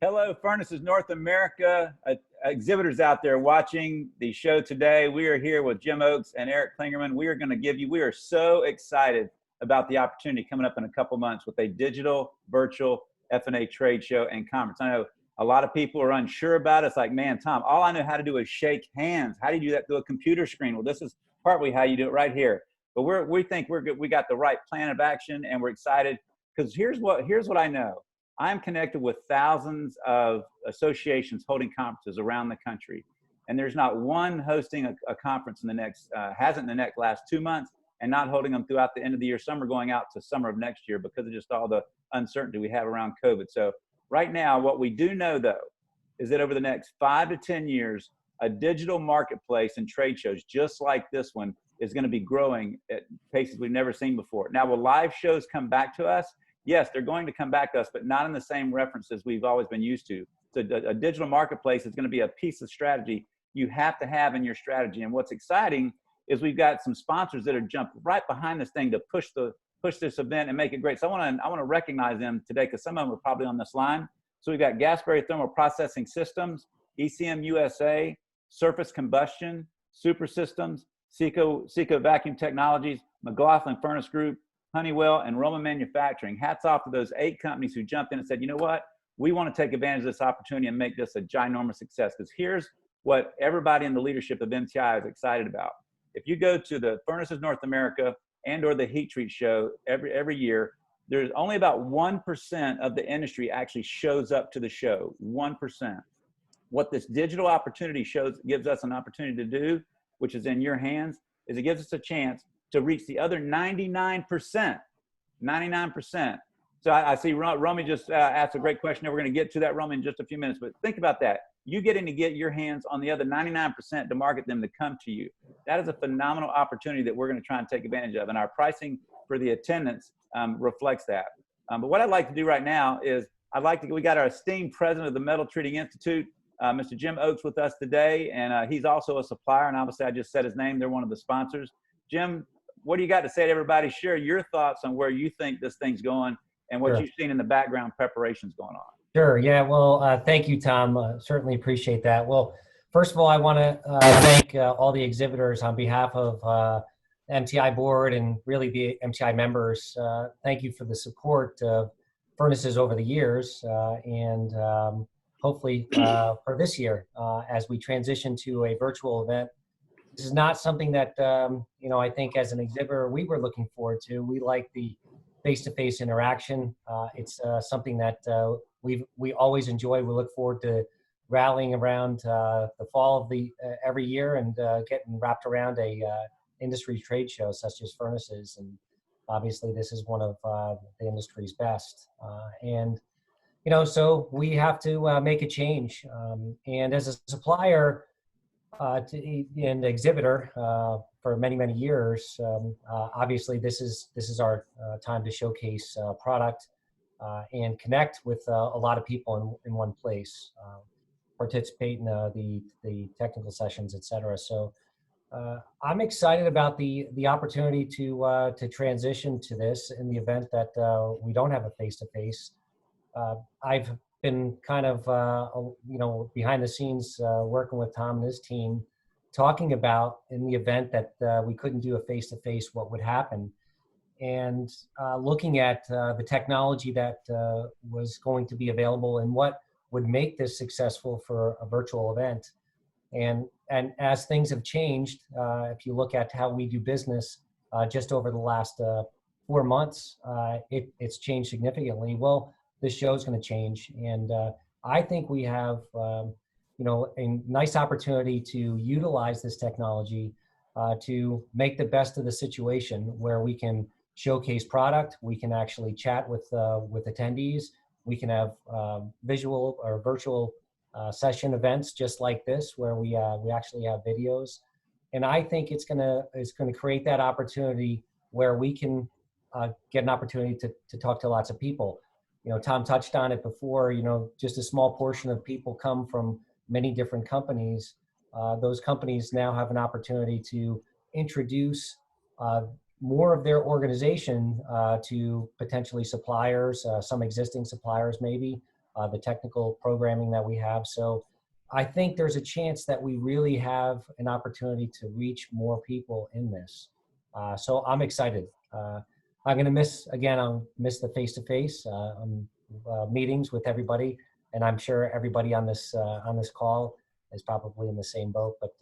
Hello, Furnaces North America exhibitors out there watching the show today. We are here with Jim Oakes and Erik Klingerman. We are so excited about the opportunity coming up in a couple months with a digital, virtual FNA trade show and conference. I know a lot of people are unsure about it. It's like, man, Tom, all I know how to do is shake hands. How do you do that through a computer screen? Well, this is partly how you do it right here. But we think we're good. We got the right plan of action, and we're excited because here's what I know. I'm connected with thousands of associations holding conferences around the country. And there's not one hosting a conference in the next, hasn't in the next last 2 months, and not holding them throughout the end of the year. Some are going out to summer of next year because of just all the uncertainty we have around COVID. So right now, what we do know though, is that over the next 5 to 10 years, a digital marketplace and trade shows just like this one is going to be growing at paces we've never seen before. Now, will live shows come back to us? Yes, they're going to come back to us, but not in the same references we've always been used to. So a digital marketplace is going to be a piece of strategy you have to have in your strategy. And what's exciting is we've got some sponsors that are jumped right behind this thing to push this event and make it great. So I want to recognize them today because some of them are probably on this line. So we've got Gasberry Thermal Processing Systems, ECM USA, Surface Combustion, Super Systems, Seco Vacuum Technologies, McLaughlin Furnace Group, Honeywell, and Roman Manufacturing. Hats off to those 8 companies who jumped in and said, you know what? We want to take advantage of this opportunity and make this a ginormous success. Because here's what everybody in the leadership of MTI is excited about. If you go to the Furnaces North America and or the Heat Treat Show every year, there's only about 1% of the industry actually shows up to the show, 1%. What this digital opportunity gives us an opportunity to do, which is in your hands, is it gives us a chance to reach the other 99%. So I see Romy just asked a great question. We're going to get to that, Romy, in just a few minutes. But think about that. You getting to get your hands on the other 99% to market them to come to you. That is a phenomenal opportunity that we're going to try and take advantage of. And our pricing for the attendance reflects that. But what I'd like to do right now is we got our esteemed president of the Metal Treating Institute, Mr. Jim Oakes, with us today. And he's also a supplier. And obviously, I just said his name. They're one of the sponsors. Jim, what do you got to say to everybody? Share your thoughts on where you think this thing's going and what you've seen in the background preparations going on. Sure. Yeah. Well, thank you, Tom. Certainly appreciate that. Well, first of all, I want to thank all the exhibitors on behalf of the MTI board and really the MTI members. Thank you for the support of Furnaces over the years and hopefully for this year as we transition to a virtual event. This is not something that, I think as an exhibitor, we were looking forward to. We like the face-to-face interaction. It's something that we always enjoy. We look forward to rallying around the fall of every year and getting wrapped around a industry trade show such as Furnaces. And obviously this is one of the industry's best. So we have to make a change. And as a supplier, and exhibitor for many, many years. Obviously, this is our time to showcase product and connect with a lot of people in one place, participate in the technical sessions, etc. So I'm excited about the opportunity to transition to this in the event that we don't have a face-to-face. I've been kind of, behind the scenes working with Tom and his team, talking about in the event that we couldn't do a face-to-face, what would happen. And looking at the technology that was going to be available and what would make this successful for a virtual event. And as things have changed, if you look at how we do business just over the last 4 months, it's changed significantly. Well, this show is going to change. And I think we have, a nice opportunity to utilize this technology to make the best of the situation where we can showcase product. We can actually chat with attendees. We can have visual or virtual session events just like this, where we actually have videos. And I think it's going to create that opportunity where we can get an opportunity to talk to lots of people. Tom touched on it before, just a small portion of people come from many different companies. Those companies now have an opportunity to introduce more of their organization to potentially suppliers, some existing suppliers maybe, the technical programming that we have. So I think there's a chance that we really have an opportunity to reach more people in this. So I'm excited. I'm going to miss the face-to-face meetings with everybody. And I'm sure everybody on this call is probably in the same boat, but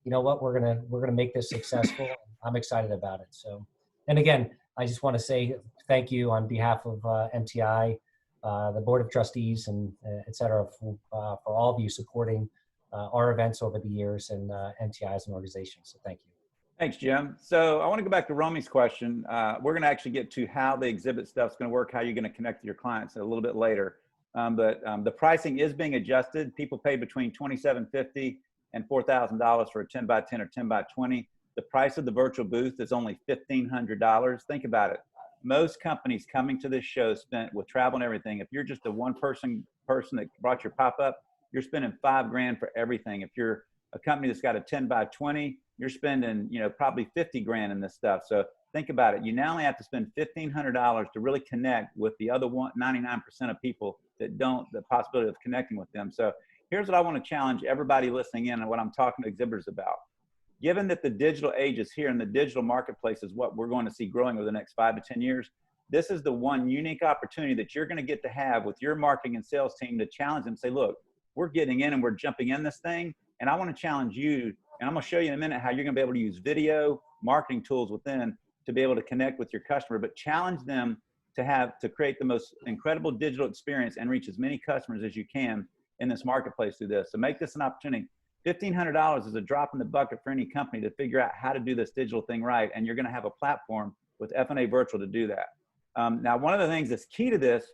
you know what, we're gonna make this successful. I'm excited about it. So, and again, I just want to say thank you on behalf of MTI, the Board of Trustees, and et cetera, for all of you supporting our events over the years and MTI as an organization. So thank you. Thanks, Jim. So I want to go back to Romy's question. We're going to actually get to how the exhibit stuff's going to work, how you're going to connect with your clients a little bit later. But the pricing is being adjusted. People pay between $2,750 and $4,000 for a 10 by 10 or 10 by 20. The price of the virtual booth is only $1,500. Think about it. Most companies coming to this show spent, with travel and everything, if you're just a one person that brought your pop-up, you're spending $5 grand for everything. If you're a company that's got a 10 by 20, you're spending, probably 50 grand in this stuff. So think about it. You now only have to spend $1,500 to really connect with the other 99% of people that don't, the possibility of connecting with them. So here's what I want to challenge everybody listening in and what I'm talking to exhibitors about. Given that the digital age is here and the digital marketplace is what we're going to see growing over the next 5 to 10 years, this is the one unique opportunity that you're going to get to have with your marketing and sales team to challenge them and say, look, we're getting in and we're jumping in this thing. And I want to challenge you, and I'm going to show you in a minute how you're going to be able to use video marketing tools within to be able to connect with your customer, but challenge them to create the most incredible digital experience and reach as many customers as you can in this marketplace through this. So make this an opportunity. $1,500 is a drop in the bucket for any company to figure out how to do this digital thing right. And you're going to have a platform with FNA Virtual to do that. Now, one of the things that's key to this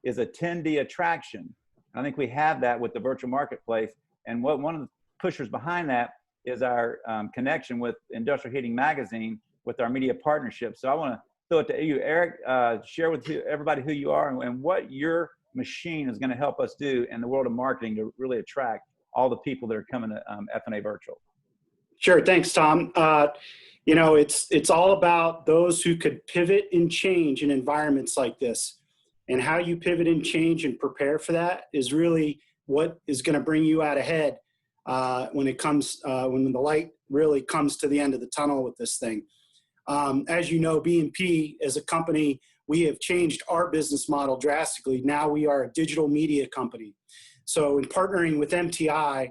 is attendee attraction. I think we have that with the virtual marketplace. And one of the pushers behind that is our connection with Industrial Heating Magazine with our media partnership. So I want to throw it to you, Erik. Share with everybody who you are and what your machine is going to help us do in the world of marketing to really attract all the people that are coming to FNA Virtual. Sure. Thanks, Tom. It's all about those who could pivot and change in environments like this. And how you pivot and change and prepare for that is really what is going to bring you out ahead when the light really comes to the end of the tunnel with this thing. As you know, B&P as a company, we have changed our business model drastically. Now we are a digital media company. So in partnering with MTI,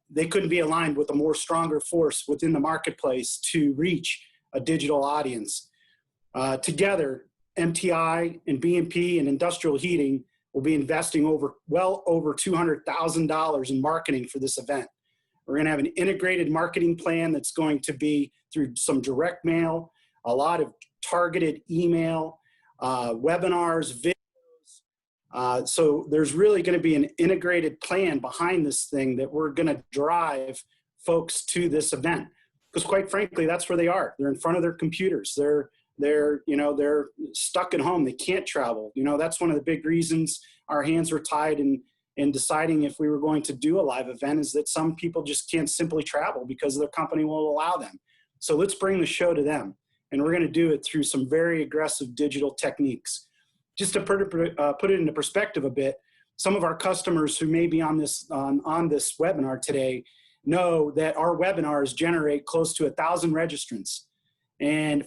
they couldn't be aligned with a more stronger force within the marketplace to reach a digital audience. Together, MTI and B&P and Industrial Heating will be investing well over $200,000 in marketing for this event. We're going to have an integrated marketing plan that's going to be through some direct mail, a lot of targeted email, webinars, videos. So there's really going to be an integrated plan behind this thing that we're going to drive folks to this event. Because quite frankly, that's where they are. They're in front of their computers. They're stuck at home. They can't travel. That's one of the big reasons our hands were tied in deciding if we were going to do a live event, is that some people just can't simply travel because their company will allow them. So let's bring the show to them. And we're going to do it through some very aggressive digital techniques. Just to put it into perspective a bit, some of our customers who may be on this webinar today know that our webinars generate close to 1,000 registrants. And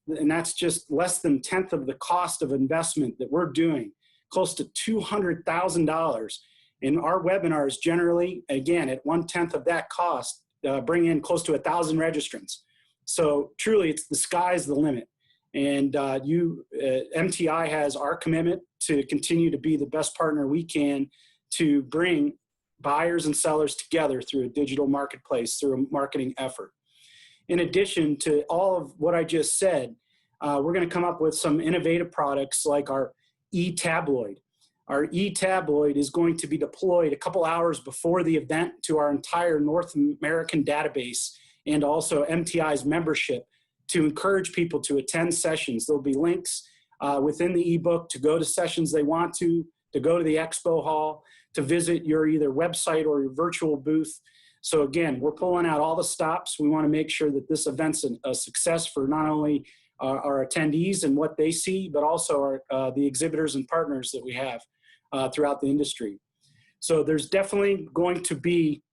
that's just less than 1/10 of the cost of investment that we're doing, close to $200,000. And our webinars generally, again, at 1/10 of that cost, bring in close to 1,000 registrants. So truly, the sky's the limit. And MTI has our commitment to continue to be the best partner we can to bring buyers and sellers together through a digital marketplace, through a marketing effort. In addition to all of what I just said, we're going to come up with some innovative products like our e-tabloid. Our e-tabloid is going to be deployed a couple hours before the event to our entire North American database and also MTI's membership to encourage people to attend sessions. There'll be links within the ebook to go to sessions they want to go to the expo hall, to visit your either website or your virtual booth. So again, we're pulling out all the stops. We want to make sure that this event's a success for not only our attendees and what they see, but also the exhibitors and partners that we have. throughout the industry. So there's definitely going to be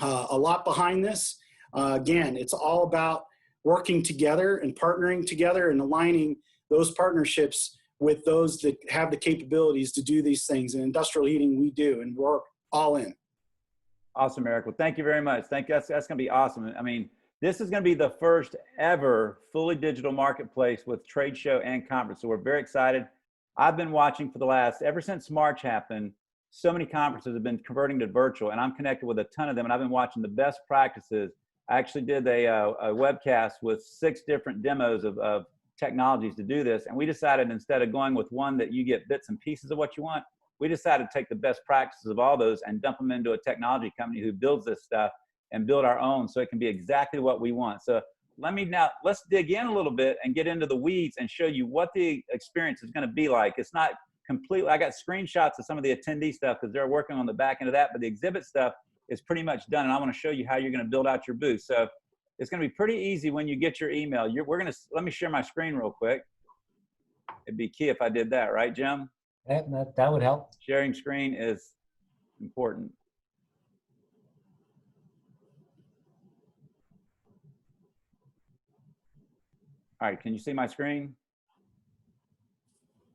a lot behind this. Again, it's all about working together and partnering together and aligning those partnerships with those that have the capabilities to do these things. In industrial heating, we do, and we're all in. Awesome, Erik. Well, thank you very much. Thank you. That's going to be awesome. I mean, this is going to be the first ever fully digital marketplace with trade show and conference. So we're very excited. I've been watching for ever since March happened, so many conferences have been converting to virtual, and I'm connected with a ton of them, and I've been watching the best practices. I actually did a webcast with 6 different demos of technologies to do this, and we decided instead of going with one that you get bits and pieces of what you want, we decided to take the best practices of all those and dump them into a technology company who builds this stuff and build our own so it can be exactly what we want. So let's dig in a little bit and get into the weeds and show you what the experience is going to be like. It's not completely, I got screenshots of some of the attendee stuff because they're working on the back end of that, but the exhibit stuff is pretty much done, and I want to show you how you're going to build out your booth. So it's going to be pretty easy when you get your email. Let me share my screen real quick. It'd be key if I did that, right, Jim? That would help. Sharing screen is important. All right, can you see my screen?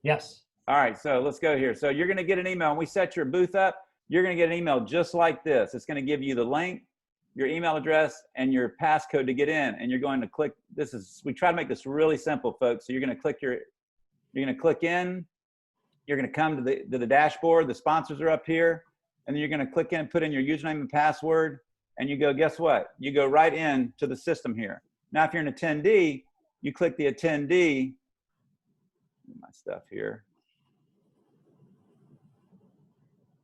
Yes. All right, so let's go here. So you're going to get an email. When we set your booth up, you're going to get an email just like this. It's going to give you the link, your email address, and your passcode to get in. And you're going to click. We try to make this really simple, folks. So you're going to click in. You're going to come to the dashboard. The sponsors are up here, and then you're going to click in, put in your username and password, and you go. Guess what? You go right in to the system here. Now, if you're an attendee, you click the attendee. My stuff here.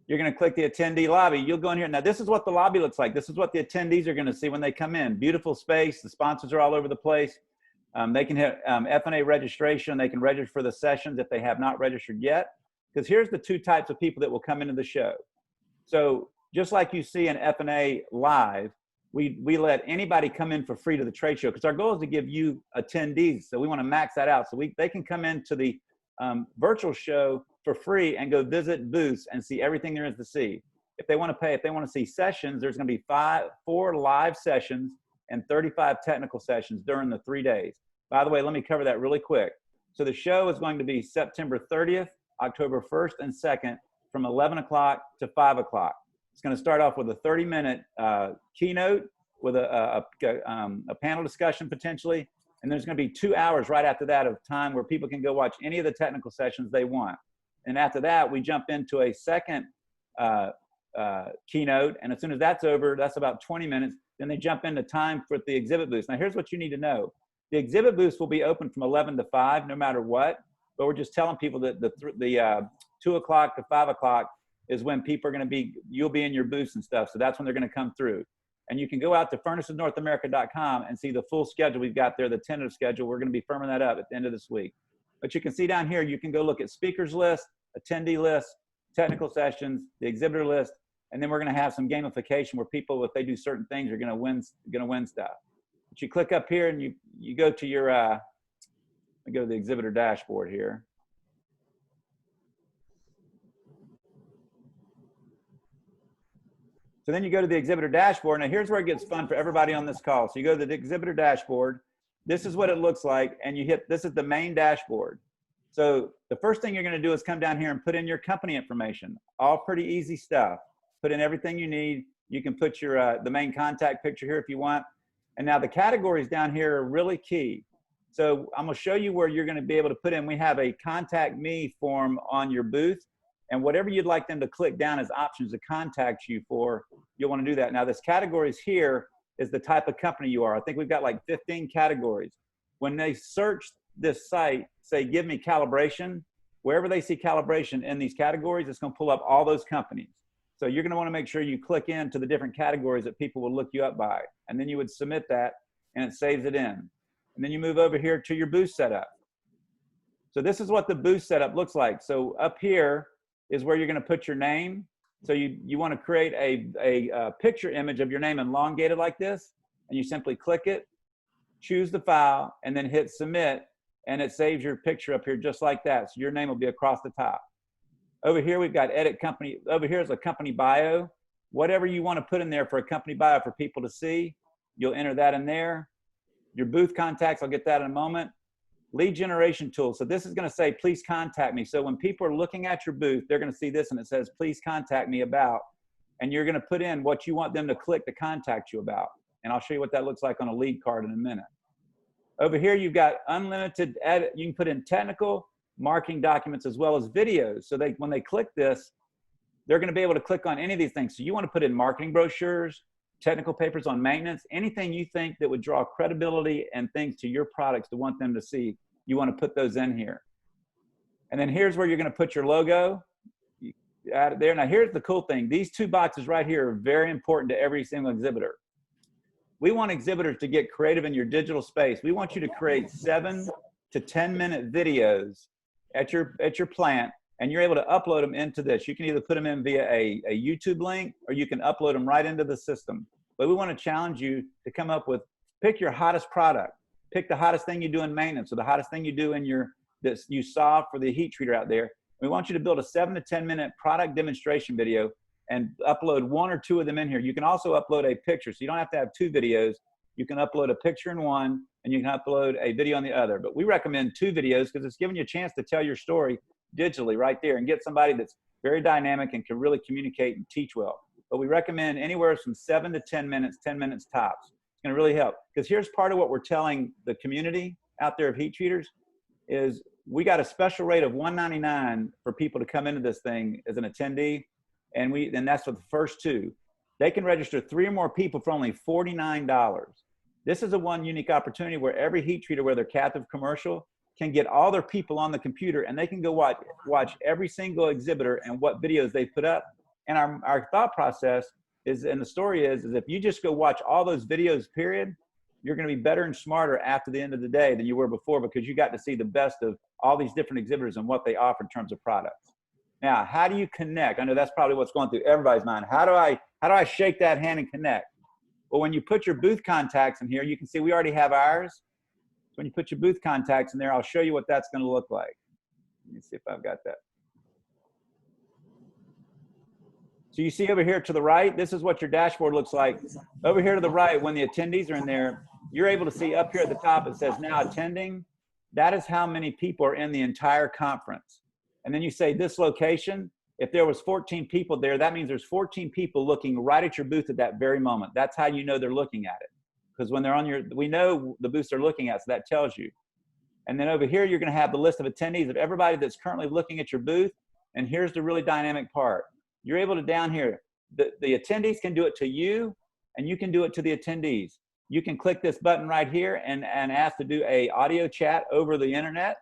You're going to click the attendee lobby. You'll go in here. Now, this is what the lobby looks like. This is what the attendees are going to see when they come in. Beautiful space. The sponsors are all over the place. They can hit FNA registration. They can register for the sessions if they have not registered yet. Because here's the 2 types of people that will come into the show. So just like you see in FNA Live, we let anybody come in for free to the trade show because our goal is to give you attendees. So we want to max that out. So they can come into the virtual show for free and go visit booths and see everything there is to see. If they want to pay, if they want to see sessions, there's going to be 4 live sessions and 35 technical sessions during the 3 days. By the way, let me cover that really quick. So the show is going to be September 30th, October 1st and 2nd from 11 o'clock to 5 o'clock. It's going to start off with a 30-minute keynote with a panel discussion potentially. And there's going to be 2 hours right after that of time where people can go watch any of the technical sessions they want. And after that, we jump into a second keynote. And as soon as that's over, that's about 20 minutes. Then they jump into time for the exhibit booths. Now, here's what you need to know. The exhibit booths will be open from 11 to 5, no matter what. But we're just telling people that the 2 o'clock to 5 o'clock is when people are going to be, you'll be in your booths and stuff. So that's when they're going to come through. And you can go out to furnacesnorthamerica.com and see the full schedule we've got there, the tentative schedule. We're going to be firming that up at the end of this week. But you can see down here, you can go look at speakers list, attendee list, technical sessions, the exhibitor list, and then we're going to have some gamification where people, if they do certain things, are going to win stuff. But you click up here and you go to your, let me go to the exhibitor dashboard here. So then you go to the exhibitor dashboard. Now here's where it gets fun for everybody on this call. So you go to the exhibitor dashboard. This is what it looks like. And you hit, this is the main dashboard. So the first thing you're going to do is come down here and put in your company information. All pretty easy stuff. Put in everything you need. You can put your the main contact picture here if you want. And now the categories down here are really key. So I'm going to show you where you're going to be able to put in. We have a contact me form on your booth. And whatever you'd like them to click down as options to contact you for, you'll want to do that. Now this categories here is the type of company you are. I think we've got like 15 categories. When they search this site, say, give me calibration, wherever they see calibration in these categories, it's going to pull up all those companies. So you're going to want to make sure you click into the different categories that people will look you up by. And then you would submit that and it saves it in. And then you move over here to your booth setup. So this is what the booth setup looks like. So up here is where you're going to put your name. So you want to create a picture image of your name elongated like this, and you simply click it, choose the file, and then hit submit, and it saves your picture up here just like that. So your name will be across the top. Over here, we've got edit company. Over here is a company bio. Whatever you want to put in there for a company bio for people to see, you'll enter that in there. Your booth contacts, I'll get that in a moment. Lead generation tool. So this is going to say, please contact me. So when people are looking at your booth, they're going to see this and it says, please contact me about, and you're going to put in what you want them to click to contact you about. And I'll show you what that looks like on a lead card in a minute. Over here, you've got unlimited edit. You can put in technical, marketing documents, as well as videos. So when they click this, they're going to be able to click on any of these things. So you want to put in marketing brochures, technical papers on maintenance, anything you think that would draw credibility and things to your products to want them to see, you want to put those in here. And then here's where you're going to put your logo. You add it there. Now here's the cool thing. These two boxes right here are very important to every single exhibitor. We want exhibitors to get creative in your digital space. We want you to create 7 to 10-minute videos at your plant, and you're able to upload them into this. You can either put them in via a YouTube link, or you can upload them right into the system. But we want to challenge you to come up with, pick your hottest product. Pick the hottest thing you do in maintenance, or the hottest thing you do in that you saw for the heat treater out there. We want you to build a 7 to 10-minute product demonstration video and upload 1 or 2 of them in here. You can also upload a picture, so you don't have to have 2 videos. You can upload a picture in one, and you can upload a video on the other. But we recommend 2 videos because it's giving you a chance to tell your story digitally right there and get somebody that's very dynamic and can really communicate and teach well. But we recommend anywhere from 7 to 10 minutes, 10 minutes tops. It's going to really help, because here's part of what we're telling the community out there of heat treaters is we got a special rate of $199 for people to come into this thing as an attendee, and that's for the first 2. They can register 3 or more people for only $49. This is a one unique opportunity where every heat treater, whether captive commercial, can get all their people on the computer, and they can go watch every single exhibitor and what videos they put up. And our thought process is, and the story is if you just go watch all those videos, period, you're going to be better and smarter after the end of the day than you were before, because you got to see the best of all these different exhibitors and what they offer in terms of products. Now, how do you connect? I know that's probably what's going through everybody's mind. How do I shake that hand and connect? Well, when you put your booth contacts in here, you can see we already have ours. So when you put your booth contacts in there, I'll show you what that's going to look like. Let me see if I've got that. So you see over here to the right, this is what your dashboard looks like. Over here to the right, when the attendees are in there, you're able to see up here at the top, it says now attending. That is how many people are in the entire conference. And then you say this location, if there was 14 people there, that means there's 14 people looking right at your booth at that very moment. That's how you know they're looking at it. Because when they're on we know the booths they're looking at, so that tells you. And then over here, you're going to have the list of attendees of everybody that's currently looking at your booth. And here's the really dynamic part. You're able to down here, the attendees can do it to you, and you can do it to the attendees. You can click this button right here and ask to do a audio chat over the internet.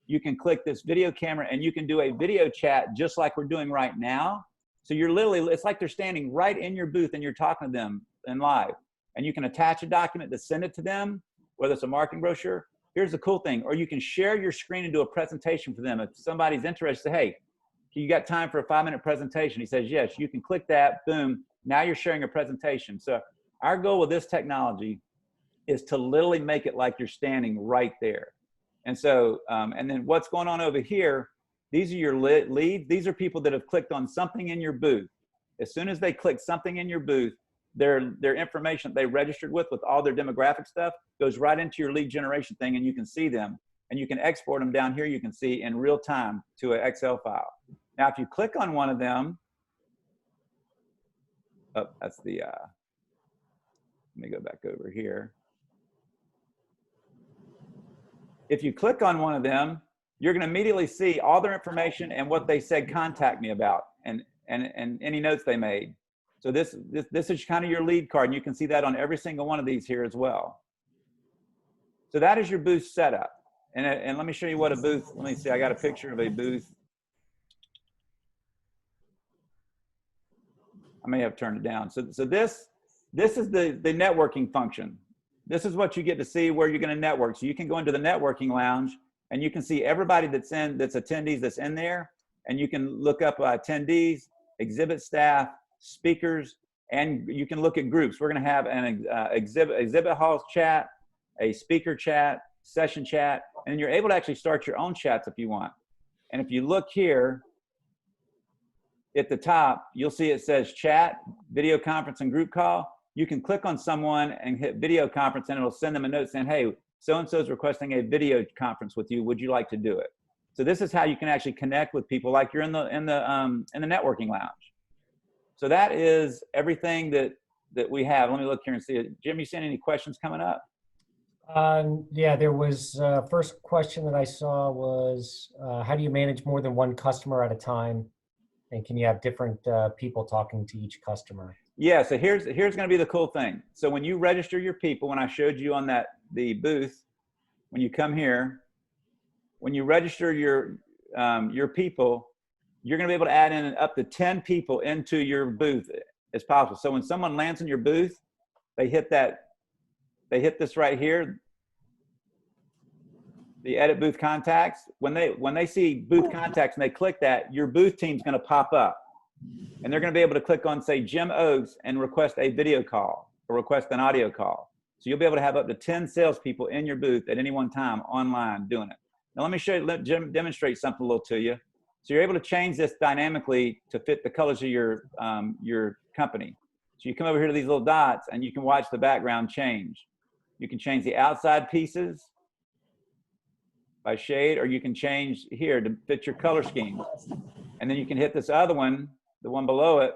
You can click this video camera and you can do a video chat just like we're doing right now. So you're literally, it's like they're standing right in your booth and you're talking to them in live. And you can attach a document to send it to them, whether it's a marketing brochure. Here's the cool thing, or you can share your screen and do a presentation for them. If somebody's interested, hey, you got time for a 5-minute presentation? He says, yes, you can click that, boom, now you're sharing a presentation. So our goal with this technology is to literally make it like you're standing right there. And so, and then what's going on over here, these are your leads. These are people that have clicked on something in your booth. As soon as they click something in your booth, their information they registered with all their demographic stuff goes right into your lead generation thing, and you can see them. And you can export them down here, you can see in real time to an Excel file. Now, if you click on one of them, oh, that's the, let me go back over here. If you click on one of them, you're going to immediately see all their information and what they said contact me about, and any notes they made. So this is kind of your lead card, and you can see that on every single one of these here as well. So that is your booth setup. And let me show you what a booth, let me see, I got a picture of a booth. I may have turned it down. So this is the networking function. This is what you get to see where you're going to network. So you can go into the networking lounge and you can see everybody that's attendees that's in there. And you can look up attendees, exhibit staff, speakers, and you can look at groups. We're going to have an exhibit hall chat, a speaker chat, session chat, and you're able to actually start your own chats if you want. And if you look here, at the top, you'll see it says chat, video conference, and group call. You can click on someone and hit video conference, and it'll send them a note saying, hey, so-and-so is requesting a video conference with you. Would you like to do it? So this is how you can actually connect with people like you're in the networking lounge. So that is everything that we have. Let me look here and see it. Jim, you seen any questions coming up? Yeah, there was first question that I saw was, how do you manage more than one customer at a time? And can you have different people talking to each customer? Yeah, so here's going to be the cool thing. So when you register your people, when I showed you on the booth, when you come here, when you register your people, you're going to be able to add in up to 10 people into your booth as possible. So when someone lands in your booth, they hit this right here, the edit booth contacts. When they see booth contacts and they click that, your booth team's going to pop up, and they're going to be able to click on, say, Jim Oakes, and request a video call or request an audio call. So you'll be able to have up to 10 salespeople in your booth at any one time online doing it. Now let me show you, let Jim demonstrate something a little to you. So you're able to change this dynamically to fit the colors of your company. So you come over here to these little dots, and you can watch the background change. You can change the outside pieces by shade, or you can change here to fit your color schemes. And then you can hit this other one, the one below it,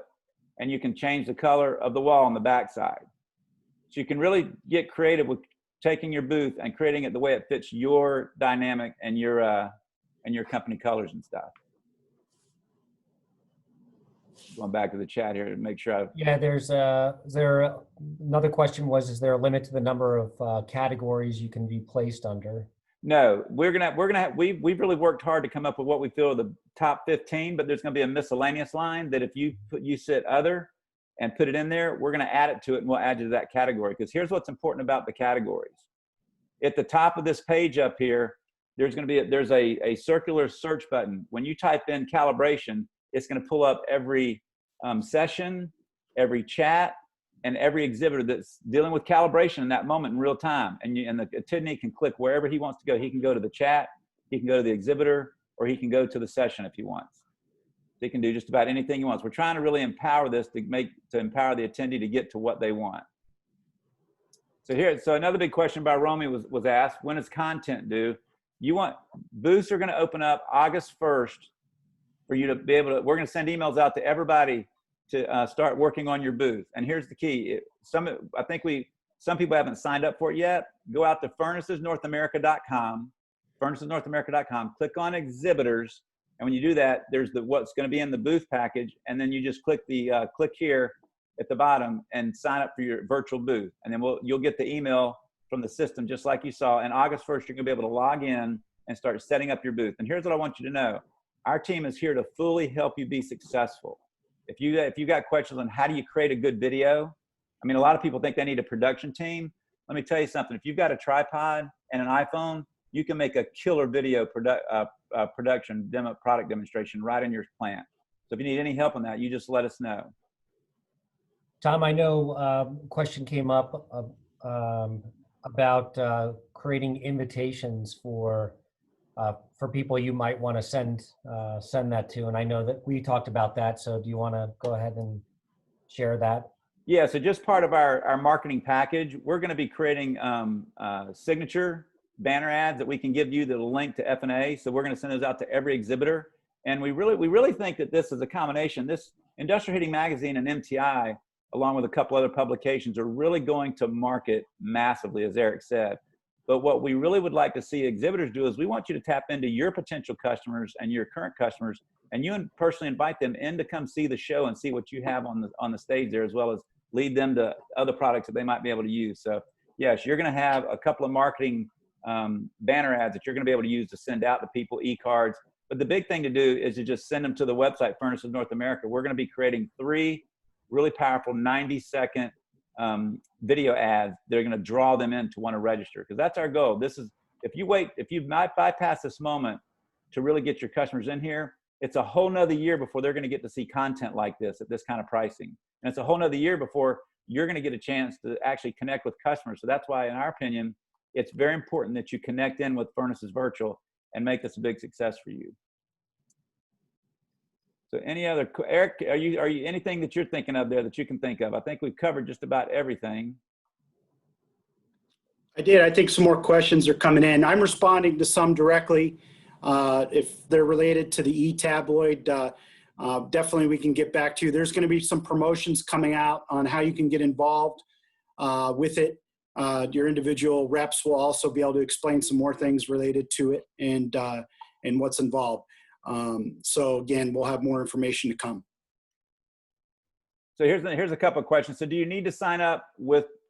and you can change the color of the wall on the back side. So you can really get creative with taking your booth and creating it the way it fits your dynamic and your company colors and stuff. Going back to the chat here to make sure Yeah, there's another question was, is there a limit to the number of categories you can be placed under? No, we've really worked hard to come up with what we feel are the top 15, but there's going to be a miscellaneous line that if you sit other and put it in there, we're going to add it to it, and we'll add you to that category. Because here's what's important about the categories. At the top of this page up here, there's a circular search button. When you type in calibration, it's going to pull up every session, every chat, and every exhibitor that's dealing with calibration in that moment in real time. And the attendee can click wherever he wants to go. He can go to the chat, he can go to the exhibitor, or he can go to the session if he wants. So he can do just about anything he wants. We're trying to really empower this to empower the attendee to get to what they want. So another big question by Romy was asked, when is content due? Booths are going to open up August 1st for you to be able to, we're going to send emails out to everybody to start working on your booth. And here's the key. Some people haven't signed up for it yet. Go out to furnacesnorthamerica.com, furnacesnorthamerica.com, click on exhibitors. And when you do that, there's what's going to be in the booth package. And then you just click click here at the bottom and sign up for your virtual booth. And then you'll get the email from the system just like you saw. And August 1st, you're going to be able to log in and start setting up your booth. And here's what I want you to know. Our team is here to fully help you be successful. If you got questions on how do you create a good video, I mean, a lot of people think they need a production team. Let me tell you something. If you've got a tripod and an iPhone, you can make a killer video production product demonstration right in your plant. So if you need any help on that, you just let us know. Tom, I know a question came up about creating invitations for people you might want to send that to, and I know that we talked about that. So do you want to go ahead and share that? Yeah, so just part of our marketing package, we're going to be creating signature banner ads that we can give you that'll link to FNA. So we're going to send those out to every exhibitor. And we really think that this is a combination. This Industrial Heating Magazine and MTI, along with a couple other publications, are really going to market massively, as Erik said. But what we really would like to see exhibitors do is we want you to tap into your potential customers and your current customers, and you personally invite them in to come see the show and see what you have on the stage there, as well as lead them to other products that they might be able to use. So yes, you're going to have a couple of marketing banner ads that you're going to be able to use to send out to people, e-cards. But the big thing to do is to just send them to the website, Furnaces North America. We're going to be creating 3 really powerful 90-second video ads that are going to draw them in to want to register, because that's our goal. This is, if you might bypass this moment to really get your customers in here, it's a whole nother year before they're going to get to see content like this at this kind of pricing. And it's a whole nother year before you're going to get a chance to actually connect with customers. So that's why, in our opinion, it's very important that you connect in with Furnaces Virtual and make this a big success for you. So any other, Erik, are you anything that you're thinking of there that you can think of? I think we've covered just about everything. I did. I think some more questions are coming in. I'm responding to some directly. If they're related to the e-tabloid, definitely we can get back to you. There's going to be some promotions coming out on how you can get involved with it. Your individual reps will also be able to explain some more things related to it and what's involved. So again, we'll have more information to come. So here's a couple of questions. So do you need to sign up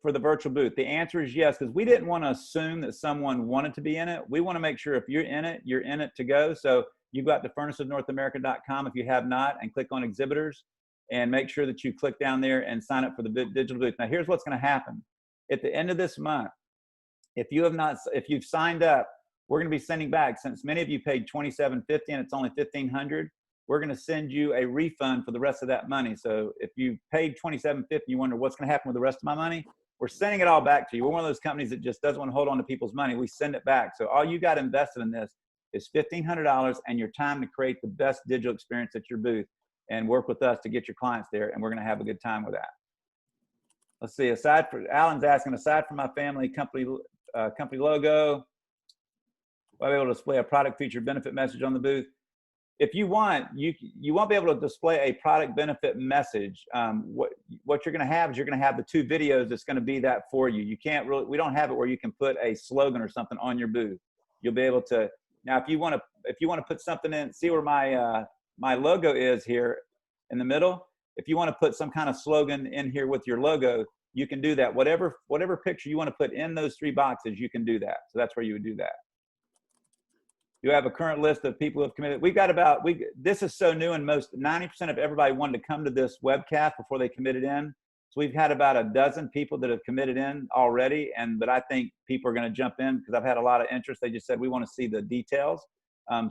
for the virtual booth? The answer is yes, because we didn't want to assume that someone wanted to be in it. We want to make sure if you're in it to go. So you go out to furnacesnorthamerica.com if you have not, and click on exhibitors, and make sure that you click down there and sign up for the digital booth. Now here's what's going to happen. At the end of this month, if you've signed up, we're going to be sending back, since many of you paid $27.50 and it's only $1,500, we're going to send you a refund for the rest of that money. So if you paid $27.50, you wonder what's going to happen with the rest of my money, we're sending it all back to you. We're one of those companies that just doesn't want to hold on to people's money. We send it back. So all you got invested in this is $1,500 and your time to create the best digital experience at your booth and work with us to get your clients there. And we're going to have a good time with that. Let's see, Alan's asking, aside from my family company logo, will I be able to display a product feature benefit message on the booth? If you want, you won't be able to display a product benefit message. What you're going to have is you're going to have the two videos that's going to be that for you. You can't really, we don't have it where you can put a slogan or something on your booth. You'll be able to, now if you want to put something in, see where my logo is here in the middle. If you want to put some kind of slogan in here with your logo, you can do that. Whatever picture you want to put in those three boxes, you can do that. So that's where you would do that. You have a current list of people who have committed. We've got this is so new, and 90% of everybody wanted to come to this webcast before they committed in. So we've had about a dozen people that have committed in already, but I think people are going to jump in because I've had a lot of interest. They just said, we want to see the details.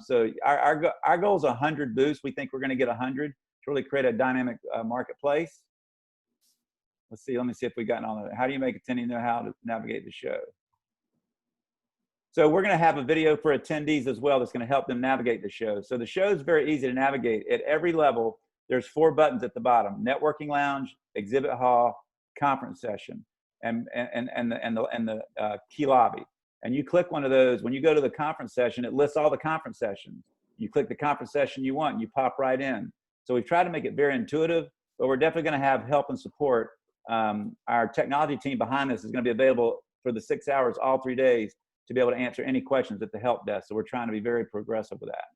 So our goal is 100 booths. We think we're going to get 100 to really create a dynamic marketplace. Let's see, let me see if we've gotten all of it. How do you make attendees know how to navigate the show? So we're going to have a video for attendees as well that's going to help them navigate the show. So the show is very easy to navigate. At every level, there's 4 buttons at the bottom: networking lounge, exhibit hall, conference session, and the key lobby. And you click one of those. When you go to the conference session, it lists all the conference sessions. You click the conference session you want, and you pop right in. So we've tried to make it very intuitive, but we're definitely going to have help and support. Our technology team behind this is going to be available for the 6 hours, all 3 days, to be able to answer any questions at the help desk. So we're trying to be very progressive with that.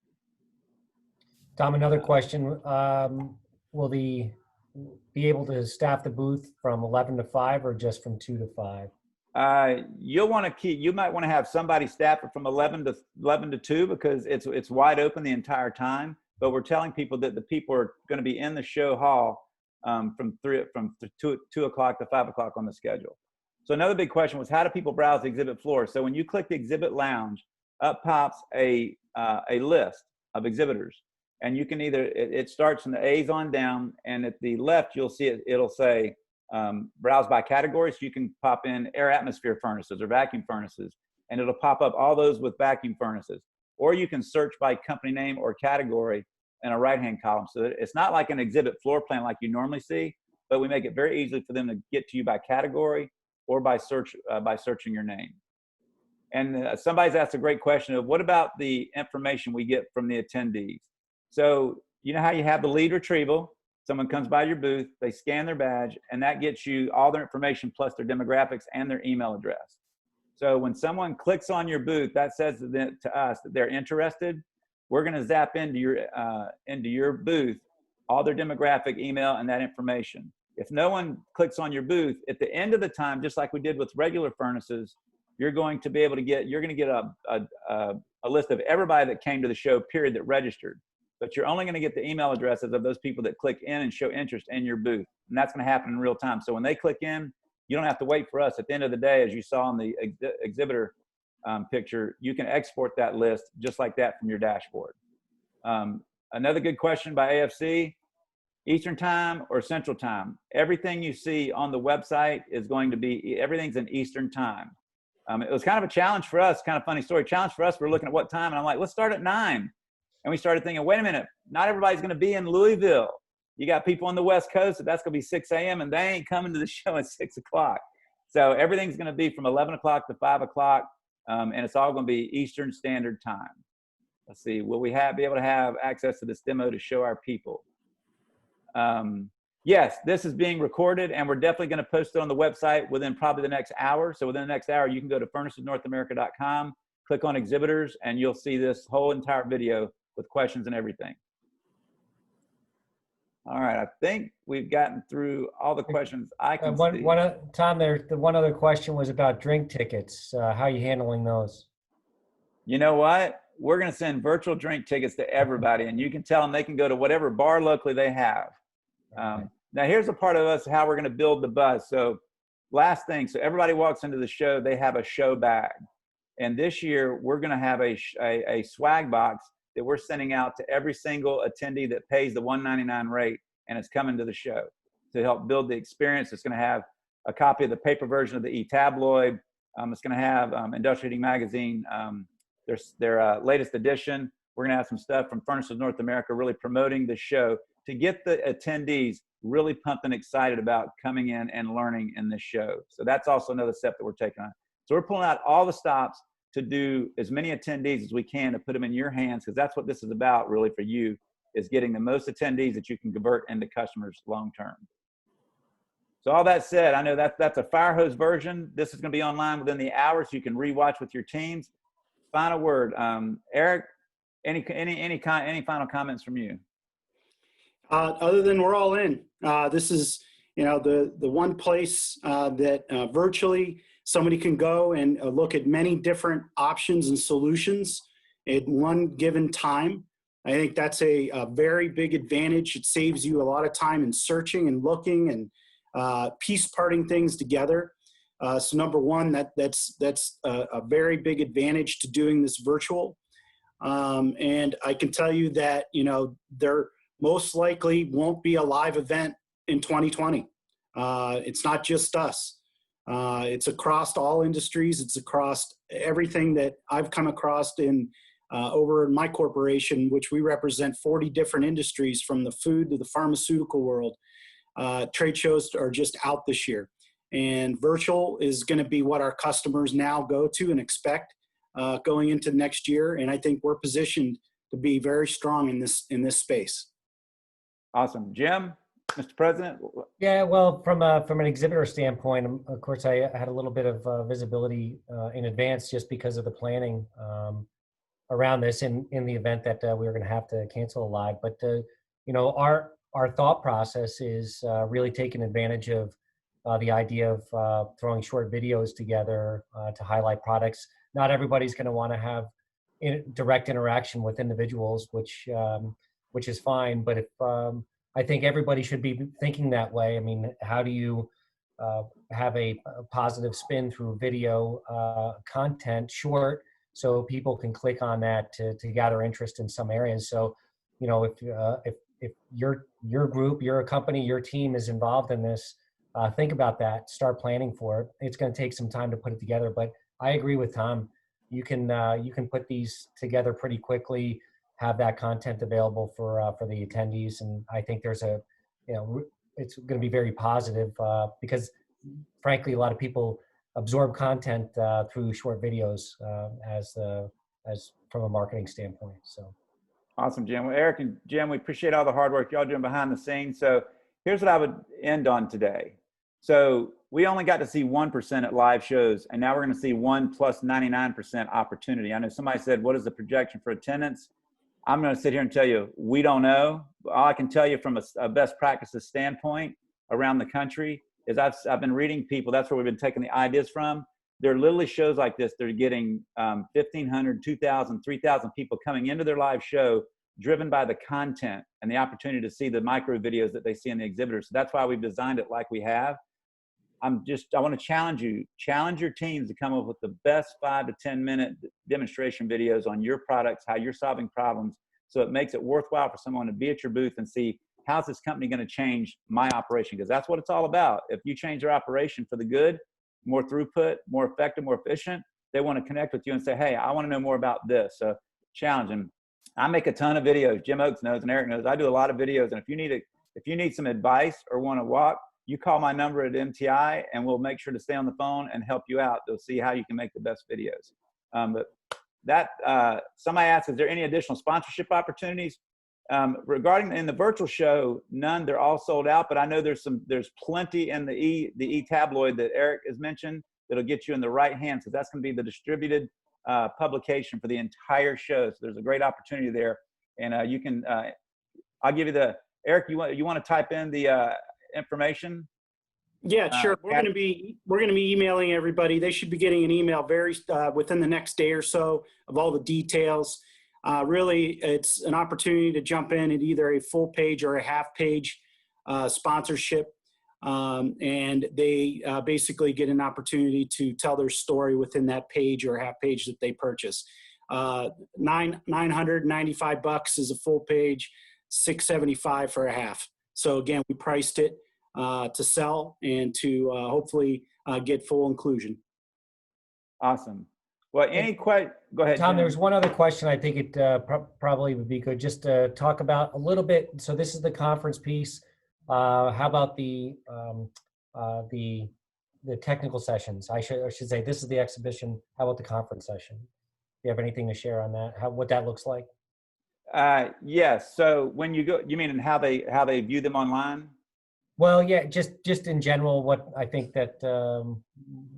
Tom, another question. Will be able to staff the booth from 11 to 5 or just from 2 to 5? You might want to have somebody staff it from 11 to 2 because it's wide open the entire time. But we're telling people that the people are going to be in the show hall from 2 o'clock to 5 o'clock on the schedule. So another big question was, how do people browse the exhibit floor? So when you click the exhibit lounge, up pops a list of exhibitors, and you can it starts from the A's on down, and at the left you'll see it'll say browse by category. So you can pop in air atmosphere furnaces or vacuum furnaces, and it'll pop up all those with vacuum furnaces. Or you can search by company name or category in a right-hand column. So it's not like an exhibit floor plan like you normally see, but we make it very easy for them to get to you by category or by searching your name. And somebody's asked a great question of, what about the information we get from the attendees? So you know how you have the lead retrieval? Someone comes by your booth, they scan their badge, and that gets you all their information plus their demographics and their email address. So when someone clicks on your booth, that says to us that they're interested. We're going to zap into your booth all their demographic, email, and that information. If no one clicks on your booth, at the end of the time, just like we did with regular furnaces, you're going to be able to get a list of everybody that came to the show, period, that registered. But you're only going to get the email addresses of those people that click in and show interest in your booth. And that's going to happen in real time. So when they click in, you don't have to wait for us. At the end of the day, as you saw in the exhibitor picture, you can export that list just like that from your dashboard. Another good question by AFC: Eastern time or Central time? Everything you see on the website is going to be, everything's in Eastern time. It was kind of a challenge for us, kind of funny story, challenge for us. We're looking at what time, and I'm like, let's start at 9. And we started thinking, wait a minute, not everybody's going to be in Louisville. You got people on the West Coast, so that's going to be 6 a.m. and they ain't coming to the show at 6 o'clock. So everything's going to be from 11 o'clock to 5 o'clock, and it's all going to be Eastern Standard Time. Let's see, will we be able to have access to this demo to show our people? Yes, this is being recorded, and we're definitely going to post it on the website within probably the next hour. So within the next hour, you can go to furnacesnorthamerica.com, click on exhibitors, and you'll see this whole entire video with questions and everything. All right, I think we've gotten through all the questions I can see. Tom, the one other question was about drink tickets. How are you handling those? You know what? We're going to send virtual drink tickets to everybody, and you can tell them they can go to whatever bar locally they have. Now, here's a part of us, how we're going to build the buzz. So last thing, so everybody walks into the show, they have a show bag. And this year, we're going to have a swag box that we're sending out to every single attendee that pays the $199 rate, and it's coming to the show to help build the experience. It's going to have a copy of the paper version of the e-tabloid. It's going to have Industrial Heating Magazine, their latest edition. We're going to have some stuff from Furnaces North America really promoting the show to get the attendees really pumped and excited about coming in and learning in this show. So that's also another step that we're taking on. So we're pulling out all the stops to do as many attendees as we can to put them in your hands, because that's what this is about really for you, is getting the most attendees that you can convert into customers long term. So all that said, I know that's a fire hose version. This is going to be online within the hour, so you can rewatch with your teams. Final word, Erik, any final comments from you? Other than we're all in. This is, the one place that virtually somebody can go and look at many different options and solutions at one given time. I think that's a very big advantage. It saves you a lot of time in searching and looking and piece parting things together. So number one, that's a very big advantage to doing this virtual. And I can tell you that, there most likely won't be a live event in 2020. It's not just us. It's across all industries. It's across everything that I've come across over in my corporation, which we represent 40 different industries from the food to the pharmaceutical world. Trade shows are just out this year. And virtual is going to be what our customers now go to and expect going into next year. And I think we're positioned to be very strong in this space. Awesome. Jim, Mr. President? Yeah, well, from an exhibitor standpoint, of course, I had a little bit of visibility in advance just because of the planning around this in the event that we were going to have to cancel a live. But, our thought process is really taking advantage of the idea of throwing short videos together to highlight products. Not everybody's going to want to have direct interaction with individuals, which is fine. But if I think everybody should be thinking that way. I mean, how do you have a positive spin through video content, short, so people can click on that to gather interest in some areas. So, if your group, your company, your team is involved in this, think about that. Start planning for it. It's going to take some time to put it together, but I agree with Tom. You can put these together pretty quickly, have that content available for the attendees, and I think there's it's going to be very positive because, frankly, a lot of people absorb content through short videos as from a marketing standpoint. So. Awesome, Jim. Well, Erik and Jim, we appreciate all the hard work y'all doing behind the scenes. So here's what I would end on today. So we only got to see 1% at live shows, and now we're going to see 1 plus 99% opportunity. I know somebody said, what is the projection for attendance? I'm going to sit here and tell you, we don't know. All I can tell you from a best practices standpoint around the country is I've been reading people. That's where we've been taking the ideas from. There are literally shows like this. They're getting 1,500, 2,000, 3,000 people coming into their live show driven by the content and the opportunity to see the micro videos that they see in the exhibitors. So that's why we've designed it like we have. I want to challenge your teams to come up with the best 5 to 10 minute demonstration videos on your products, how you're solving problems. So it makes it worthwhile for someone to be at your booth and see, how's this company going to change my operation? Because that's what it's all about. If you change your operation for the good, more throughput, more effective, more efficient, they want to connect with you and say, hey, I want to know more about this. So challenge them. I make a ton of videos. Jim Oakes knows and Erik knows. I do a lot of videos. And if you need some advice or want to walk, you call my number at MTI and we'll make sure to stay on the phone and help you out. They'll see how you can make the best videos. But that somebody asked, is there any additional sponsorship opportunities? Regarding in the virtual show, none. They're all sold out. But I know there's plenty in the e-tabloid that Erik has mentioned that'll get you in the right hands. So that's going to be the distributed publication for the entire show. So there's a great opportunity there. And you can, I'll give you Erik, you want to type in the information? Yeah, sure. We're going to be emailing everybody. They should be getting an email within the next day or so of all the details. Really, it's an opportunity to jump in at either a full page or a half page sponsorship. And they basically get an opportunity to tell their story within that page or half page that they purchase. $995 is a full page, $675 for a half. So again, we priced it to sell and to hopefully get full inclusion. Awesome. Well, go ahead, Tom, Jim. there's one other question I think it probably would be good just to talk about a little bit. So this is the conference piece. How about the technical sessions? I should say this is the exhibition. How about the conference session? Do you have anything to share on that? What that looks like? Yes. So when you go, you mean how they view them online? Well, yeah, just in general, what I think that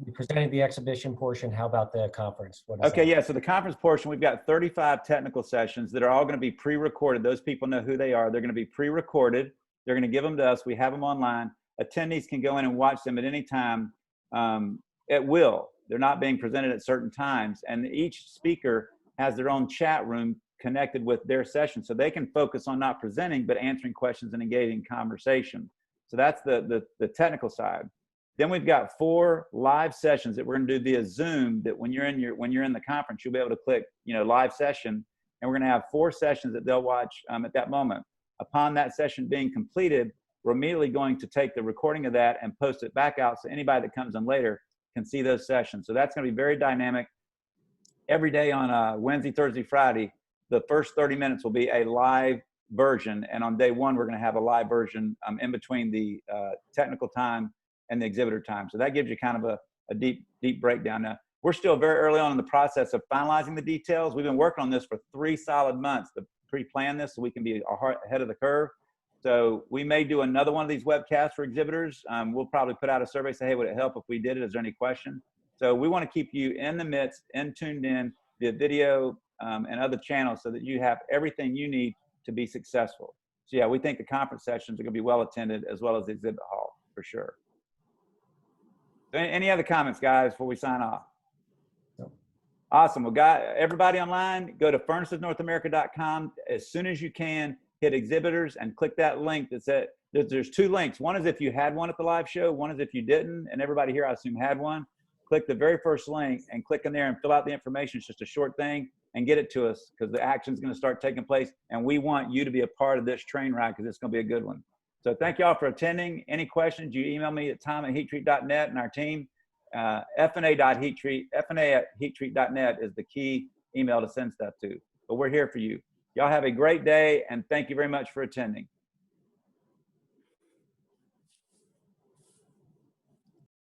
we presented the exhibition portion. How about the conference? Okay, yeah. So the conference portion, we've got 35 technical sessions that are all going to be pre-recorded. Those people know who they are. They're going to be pre-recorded. They're going to give them to us. We have them online. Attendees can go in and watch them at any time at will. They're not being presented at certain times. And each speaker has their own chat room connected with their session. So they can focus on not presenting, but answering questions and engaging in conversation. So that's the technical side. Then we've got 4 live sessions that we're going to do via Zoom. That when you're in the conference, you'll be able to click live session, and we're going to have 4 sessions that they'll watch at that moment. Upon that session being completed, we're immediately going to take the recording of that and post it back out so anybody that comes in later can see those sessions. So that's going to be very dynamic. Every day on Wednesday, Thursday, Friday, the first 30 minutes will be a live version, and on day 1 we're going to have a live version in between the technical time and the exhibitor time. So that gives you kind of a deep breakdown. Now we're still very early on in the process of finalizing the details. We've been working on this for 3 solid months to pre-plan this so we can be ahead of the curve. So we may do another one of these webcasts for exhibitors. We'll probably put out a survey, say, hey, would it help if we did it? Is there any question? So we want to keep you in the midst and tuned in via video and other channels so that you have everything you need to be successful. So yeah, we think the conference sessions are going to be well attended as well as the exhibit hall for sure. So any other comments, guys, before we sign off? No. Awesome. Well, everybody online, go to furnacesnorthamerica.com as soon as you can. Hit exhibitors and click that link that said there's 2 links. One is if you had one at the live show. One is if you didn't, and everybody here I assume had one. Click the very first link and click in there and fill out the information. It's just a short thing. And get it to us because the action is going to start taking place. And we want you to be a part of this train ride because it's going to be a good one. So thank you all for attending. Any questions, you email me at tom@heattreat.net and our team, FNA@heattreat.net is the key email to send stuff to. But we're here for you. Y'all have a great day and thank you very much for attending.